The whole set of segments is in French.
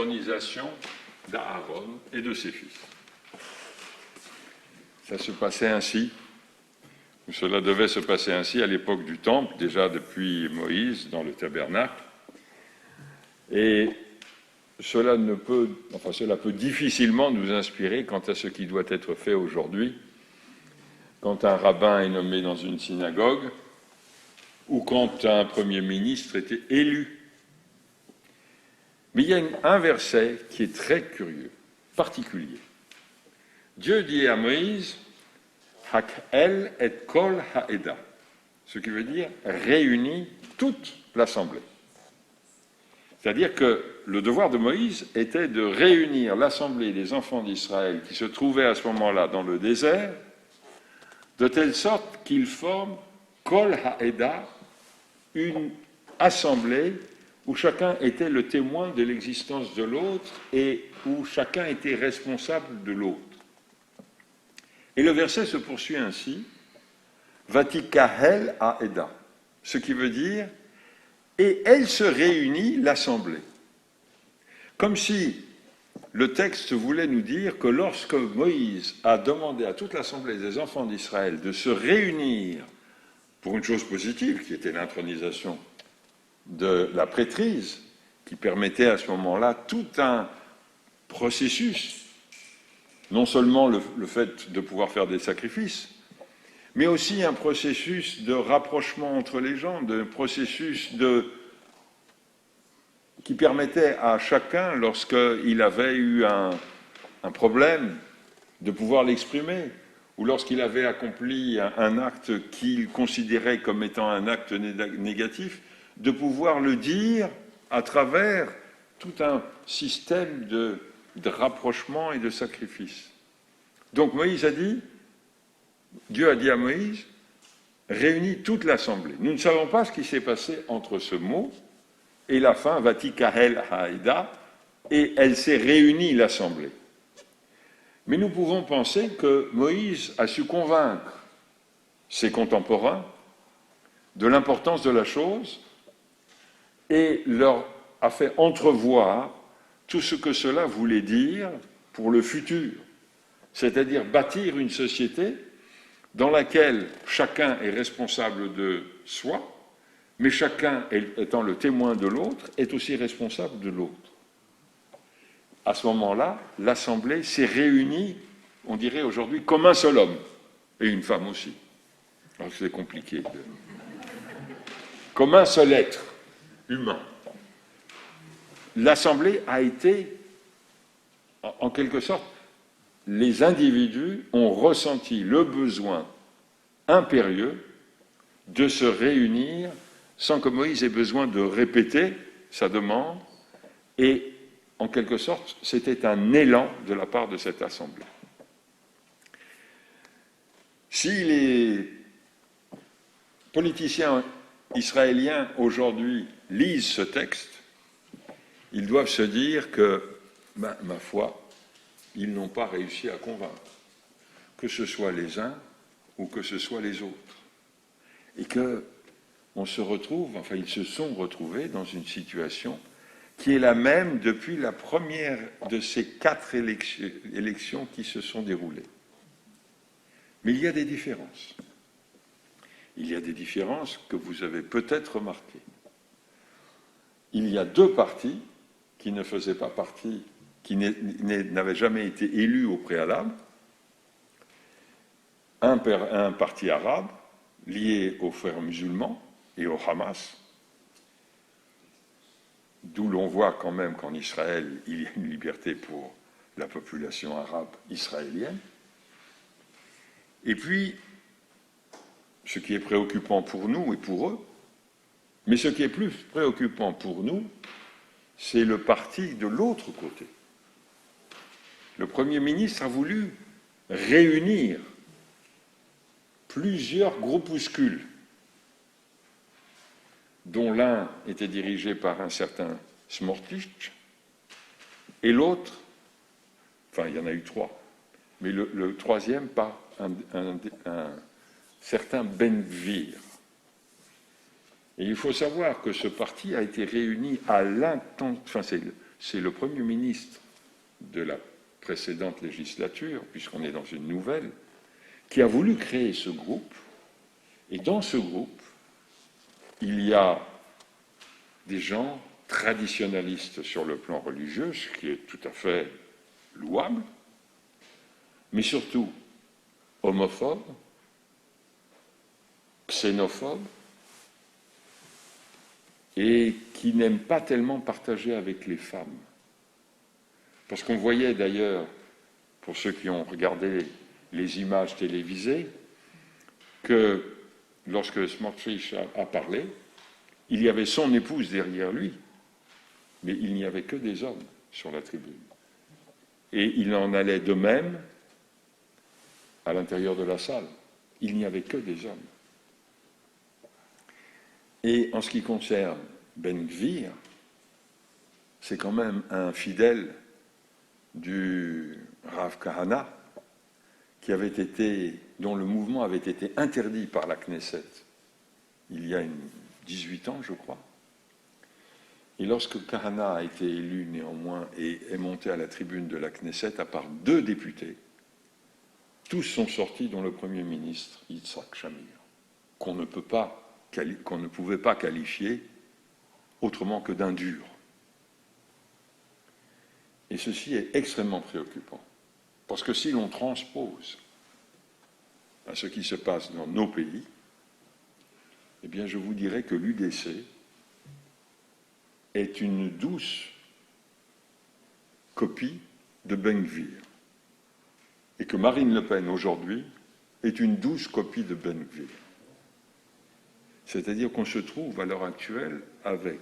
l'intronisation d'Aaron et de ses fils. Ça se passait ainsi, ou cela devait se passer ainsi à l'époque du Temple, déjà depuis Moïse, dans le tabernacle. Et cela peut difficilement nous inspirer quant à ce qui doit être fait aujourd'hui, quand un rabbin est nommé dans une synagogue, ou quand un premier ministre était élu. Mais il y a un verset qui est très curieux, particulier. Dieu dit à Moïse, « Hak'el et kol ha'eda », ce qui veut dire « réunit toute l'assemblée ». C'est-à-dire que le devoir de Moïse était de réunir l'assemblée des enfants d'Israël qui se trouvaient à ce moment-là dans le désert, de telle sorte qu'ils forment kol ha'eda, une assemblée où chacun était le témoin de l'existence de l'autre et où chacun était responsable de l'autre. Et le verset se poursuit ainsi, Vatikahel ha'eda, ce qui veut dire et elle se réunit, l'assemblée. Comme si le texte voulait nous dire que lorsque Moïse a demandé à toute l'assemblée des enfants d'Israël de se réunir pour une chose positive, qui était l'intronisation de la prêtrise, qui permettait à ce moment-là tout un processus, non seulement le fait de pouvoir faire des sacrifices, mais aussi un processus de rapprochement entre les gens, un processus qui permettait à chacun, lorsqu'il avait eu un problème, de pouvoir l'exprimer, ou lorsqu'il avait accompli un acte qu'il considérait comme étant un acte négatif, de pouvoir le dire à travers tout un système de rapprochement et de sacrifice. Donc Moïse a dit, Dieu a dit à Moïse, réunis toute l'assemblée. Nous ne savons pas ce qui s'est passé entre ce mot et la fin, Vatikahel ha'eda, et elle s'est réunie l'assemblée. Mais nous pouvons penser que Moïse a su convaincre ses contemporains de l'importance de la chose et leur a fait entrevoir tout ce que cela voulait dire pour le futur, c'est-à-dire bâtir une société dans laquelle chacun est responsable de soi, mais chacun, étant le témoin de l'autre, est aussi responsable de l'autre. À ce moment-là, l'Assemblée s'est réunie, on dirait aujourd'hui, comme un seul homme, et une femme aussi. Alors c'est compliqué. Comme un seul être humain. L'Assemblée a été, en quelque sorte, les individus ont ressenti le besoin impérieux de se réunir sans que Moïse ait besoin de répéter sa demande, et en quelque sorte, c'était un élan de la part de cette assemblée. Si les politiciens israéliens aujourd'hui lisent ce texte, ils doivent se dire que, ma foi, ils n'ont pas réussi à convaincre, que ce soit les uns ou que ce soit les autres. Et qu'on se retrouve, enfin ils se sont retrouvés dans une situation qui est la même depuis la première de ces 4 élections qui se sont déroulées. Mais il y a des différences. Il y a des différences que vous avez peut-être remarquées. Il y a 2 partis qui ne faisaient pas partie, qui n'avaient jamais été élus au préalable. Un parti arabe lié aux frères musulmans et au Hamas, d'où l'on voit quand même qu'en Israël, il y a une liberté pour la population arabe israélienne. Et puis, ce qui est préoccupant pour nous et pour eux, mais ce qui est plus préoccupant pour nous, c'est le parti de l'autre côté. Le Premier ministre a voulu réunir plusieurs groupuscules, dont l'un était dirigé par un certain Smotrich, et l'autre, enfin il y en a eu 3, mais le troisième par un certain Ben Gvir. Et il faut savoir que ce parti a été réuni à l'intention, enfin c'est le Premier ministre de la précédente législature, puisqu'on est dans une nouvelle, qui a voulu créer ce groupe. Et dans ce groupe, il y a des gens traditionnalistes sur le plan religieux, ce qui est tout à fait louable, mais surtout homophobes, xénophobes, et qui n'aiment pas tellement partager avec les femmes. Parce qu'on voyait d'ailleurs, pour ceux qui ont regardé les images télévisées, que lorsque Smotrich a parlé, il y avait son épouse derrière lui, mais il n'y avait que des hommes sur la tribune. Et il en allait de même à l'intérieur de la salle. Il n'y avait que des hommes. Et en ce qui concerne Ben Gvir, c'est quand même un fidèle du Rav Kahana dont le mouvement avait été interdit par la Knesset il y a 18 ans, je crois. Et lorsque Kahana a été élu néanmoins et est monté à la tribune de la Knesset, à part 2 députés, tous sont sortis, dont le Premier ministre Yitzhak Shamir, qu'on ne pouvait pas qualifier autrement que d'indur. Et ceci est extrêmement préoccupant, parce que si l'on transpose à ce qui se passe dans nos pays, eh bien je vous dirais que l'UDC est une douce copie de Ben Gvir, et que Marine Le Pen aujourd'hui est une douce copie de Ben Gvir. C'est-à-dire qu'on se trouve à l'heure actuelle avec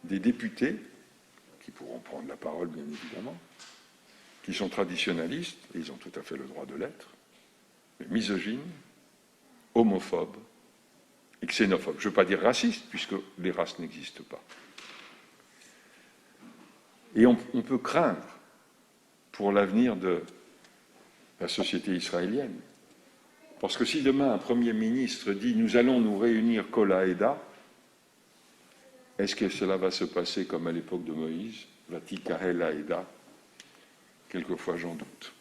des députés, qui pourront prendre la parole bien évidemment, qui sont traditionalistes, et ils ont tout à fait le droit de l'être, mais misogynes, homophobes et xénophobes. Je ne veux pas dire racistes, puisque les races n'existent pas. Et on peut craindre pour l'avenir de la société israélienne. Parce que si demain un Premier ministre dit « nous allons nous réunir Kol Haeda », est-ce que cela va se passer comme à l'époque de Moïse, Vatikahel Haeda? Quelquefois j'en doute.